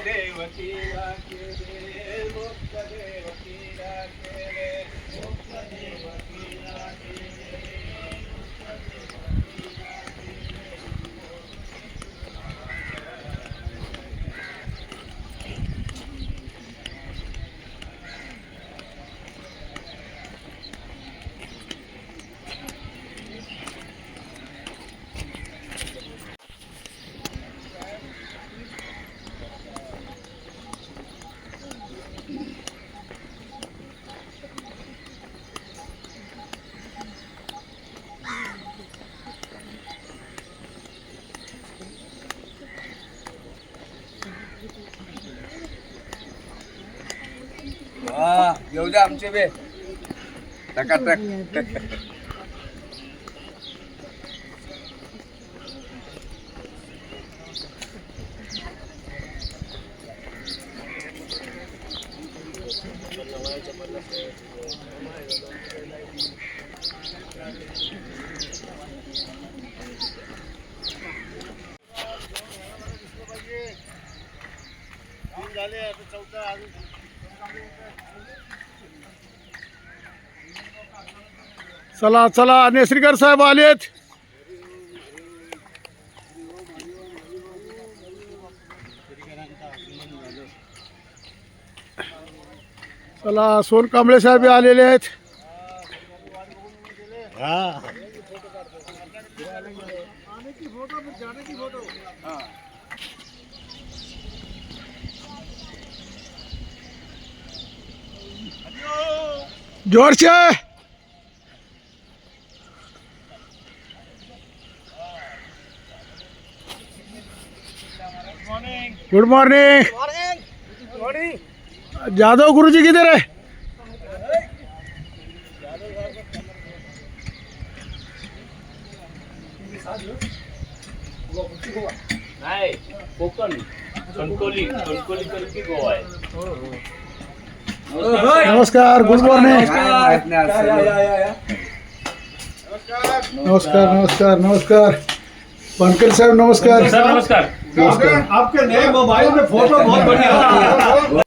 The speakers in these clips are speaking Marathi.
देवकीला केले मुक्त देवकीला केले मुक्त देवकीला केले येऊ द्या आमचे बे टकाटक चला चला नेसरीकर साहेब आलेत. चला सोनकांबळे साहेब आलेले आहेत. जोर से गुड मॉर्निंग. जादव गुरुजी किधर है? नाही कोकण कणकोली कणकोली करती गोवा आहे. नमस्कार. Good morning. नमस्कार नमस्कार नमस्कार. बनकर साहब नमस्कार. सर नमस्कार. आपके नए मोबाइल में फोटो बहुत बढ़िया है.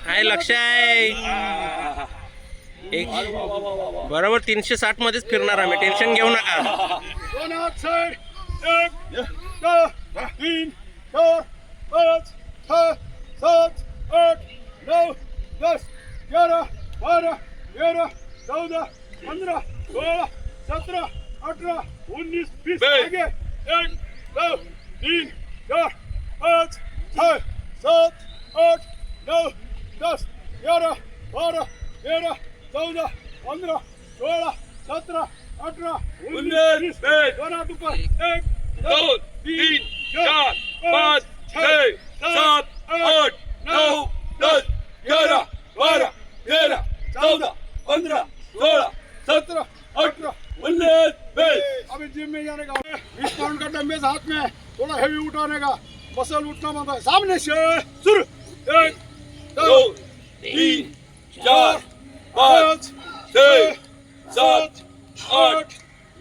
काय लक्ष आहे एक बरोबर 360 मध्येच फिरणार आम्ही, टेन्शन घेऊ नका. 2 हात साईड. 1 2 3 4 5 6 7 8 9 10 11 12 13 14 15 16 17 18 19 20 आगे. 1 2 3 4 5 6 7 8 9 10 11 12 13 14 15 16 17 18 19 2 हात ऊपर. 1 2 3 4 5 6 7 8 9 10 11 12 13 14 15 16 17 18 19 20. अभी जिम में जाने का 20 पाउंड का डंबल हाथ में, थोड़ा हेवी उठाने का, मसल उठना बनता है. सामने से शुरू. 1 2 3 4 5 6 7 8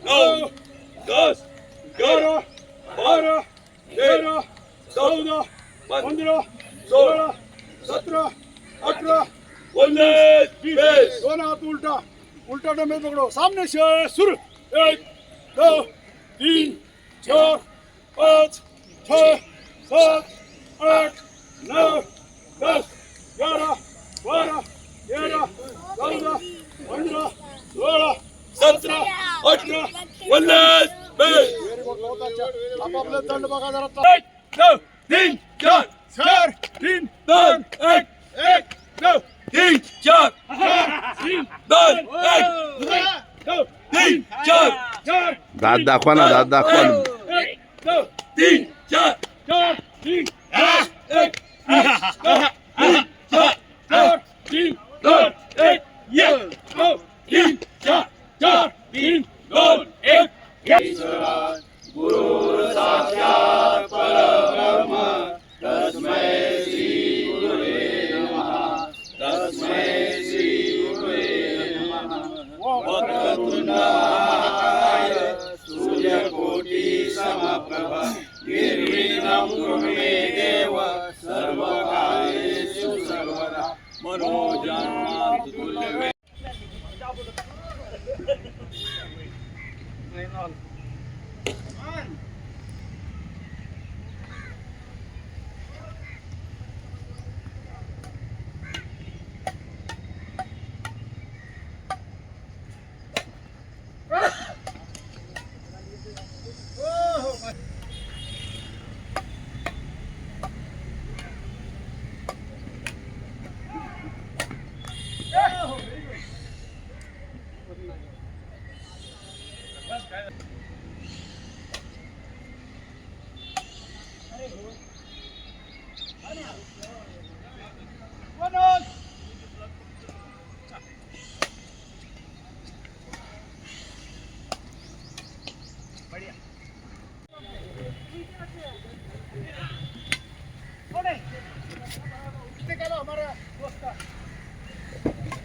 9 10 11 12 13 14 15 16 17 18 19 20. दोनों हाथ उल्टा उल्टा डंबल पकड़ो. सामने से शुरू. 1 2 3 4 5 6 7 8 9 10 11 12 13 14 15 16 17 18 19 20. आपापले दंड बघा जरा. 1 2 3 4 4 3 2 1 1 2 3 4 3 2 1 2 3 4 4 दात दाखवा ना, दात दाखवा ना. 1 2 3 4 4 3 1 4 3 2 1 2 3 4 4 3 2 1.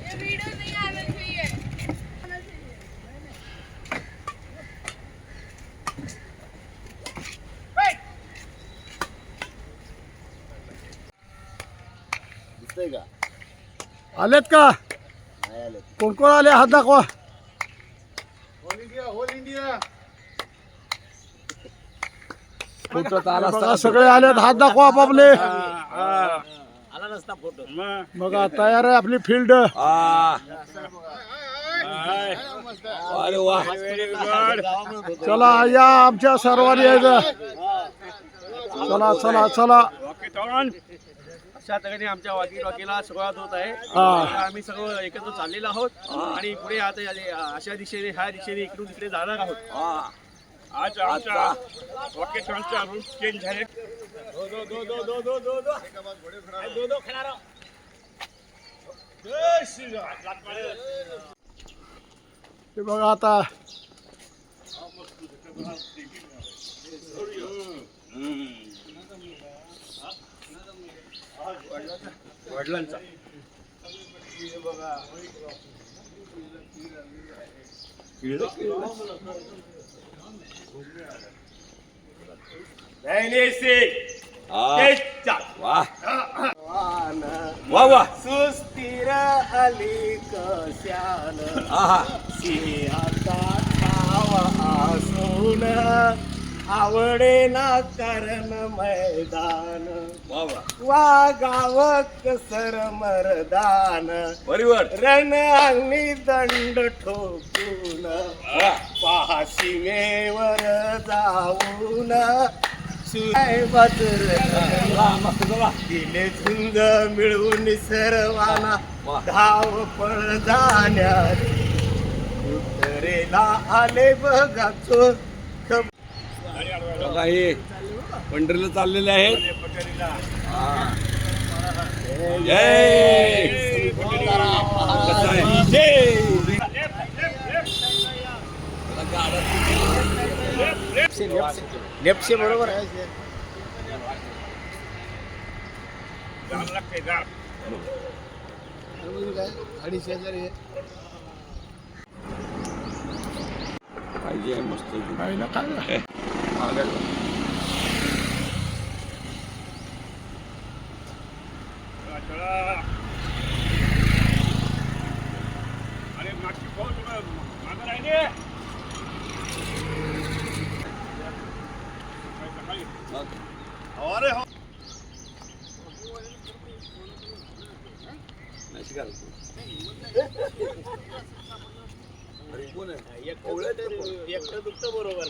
ये वीडियो नहीं आना चाहिए. आलेत का? कोण कोण आले हात दाखवा. बघा, सगळे आलेत, हात दाखवा आपापले. बघा तयार आहे आपली फील्ड. चला या आमच्या सर्वांनी यायचं. चला चला चला. अशा ठिकाणी आमच्या वाकीला सुरुवात होत आहे. आम्ही सर्व एकत्र चाललेलो आहोत आणि पुढे आता अशा दिशेने ह्या दिशेने इकडून तिकडे जाणार आहोत. आज आमच्या वॉकेशनचा रूट चेंज झाले. हे बघा आता वडिलांचा. वा वा सुस्थिर आली कशान सिंहाचा ठाव असून आवडे ना कारण मैदान वागाव कसर मरदान बरोबर रण अंगणी दंड ठोकून पाशिमेवर जाऊन दिले झुंज मिळवून सर्वांना धावपळ जाण्यात उत्तरेला आले बघा चोर. बघा हे पंढरीला चाललेले आहेत. जय कसं आहे? जय लेफ्टचे बरोबर आहे. पाहिजे मस्त अरे मागची फौज मागं राहिले. अरे हो एकटं दुखतं बरोबर.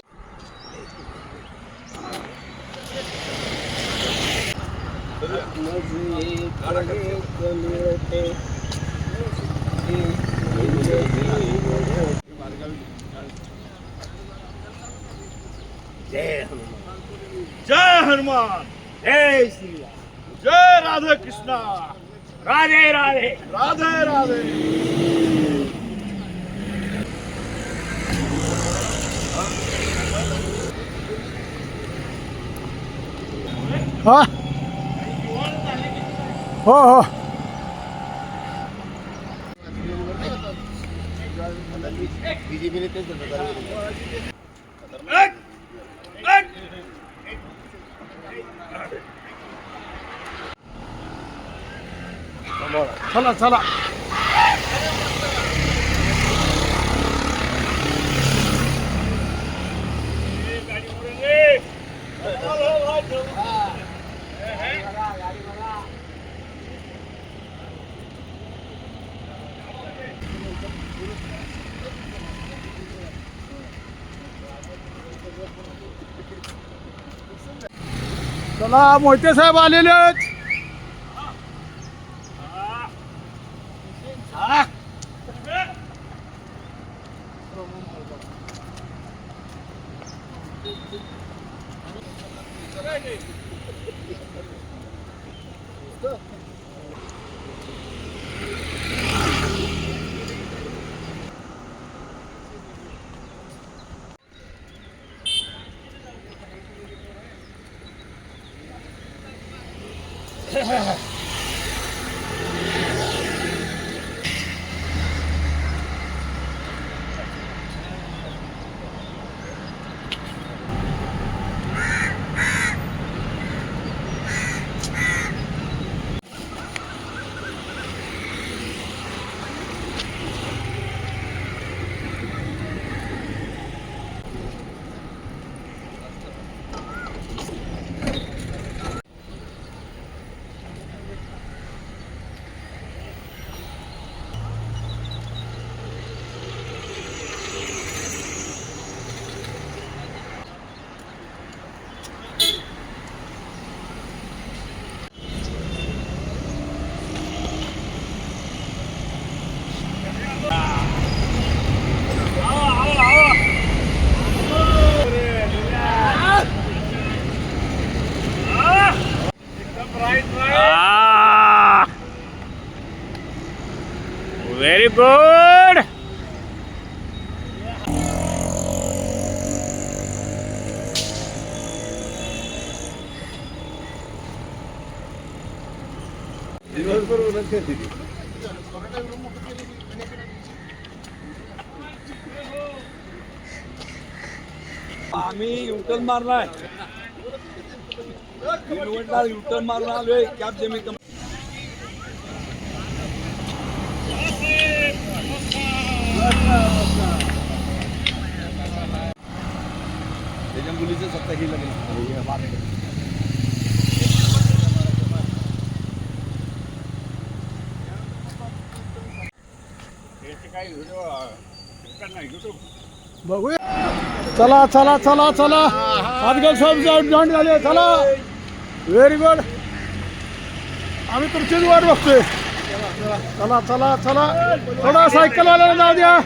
जय हनुमान, जय श्रीराम. जय राधा कृष्णा, राधे राधे. राधे राधे. हा हो हो बीजेपीने तेच चला चला चला मोहिते साहेब आलेले आहेत. Very good. आम्ही युटर्न मारलाय युटर्न मारून आलोय कॅब जमी त्याच्या मुलीचं सत्ता ही लागेल काय व्हिडिओ बघूया. चला चला चला चला हातगल साहेब जॉईन झाले. चला व्हेरी गुड. आम्ही तुमचीच वाट बघतोय. चला चला चला थोडा सायकल वाल्याला जाऊ द्या.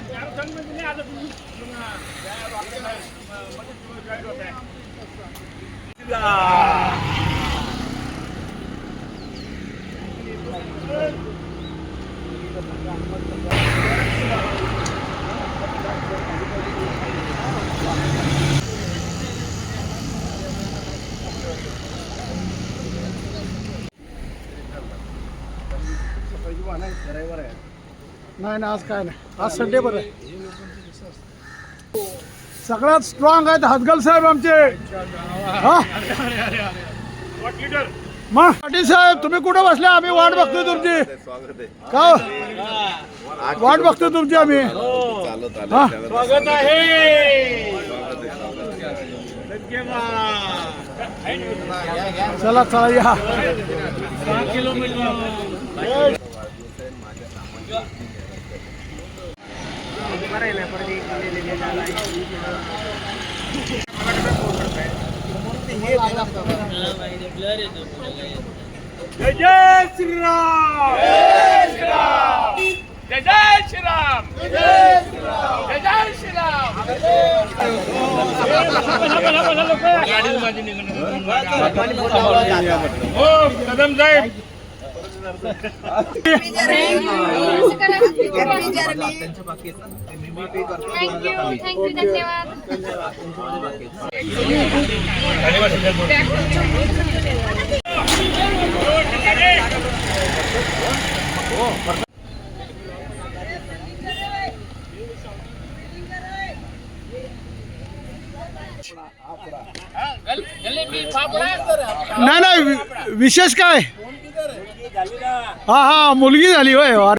नाही ना आज काय नाही. आज संडे बरं आहे. सगळ्यात स्ट्रॉंग आहेत हातगल साहेब आमचे. हा मग पाटील साहेब तुम्ही कुठं बसले? आम्ही वाट बघतोय तुमची. का वाट बघतोय तुमची आम्ही. हा स्वागत आहे. चला चला या. जय जय श्रीराम. जय श्रीराम. जय जय श्रीराम. जय श्रीराम. जय जय श्रीराम. हो कदम साहेब. थँक्यू धन्यवाद. नाही नाही विशेष काय? हा हा मुलगी झाली होय.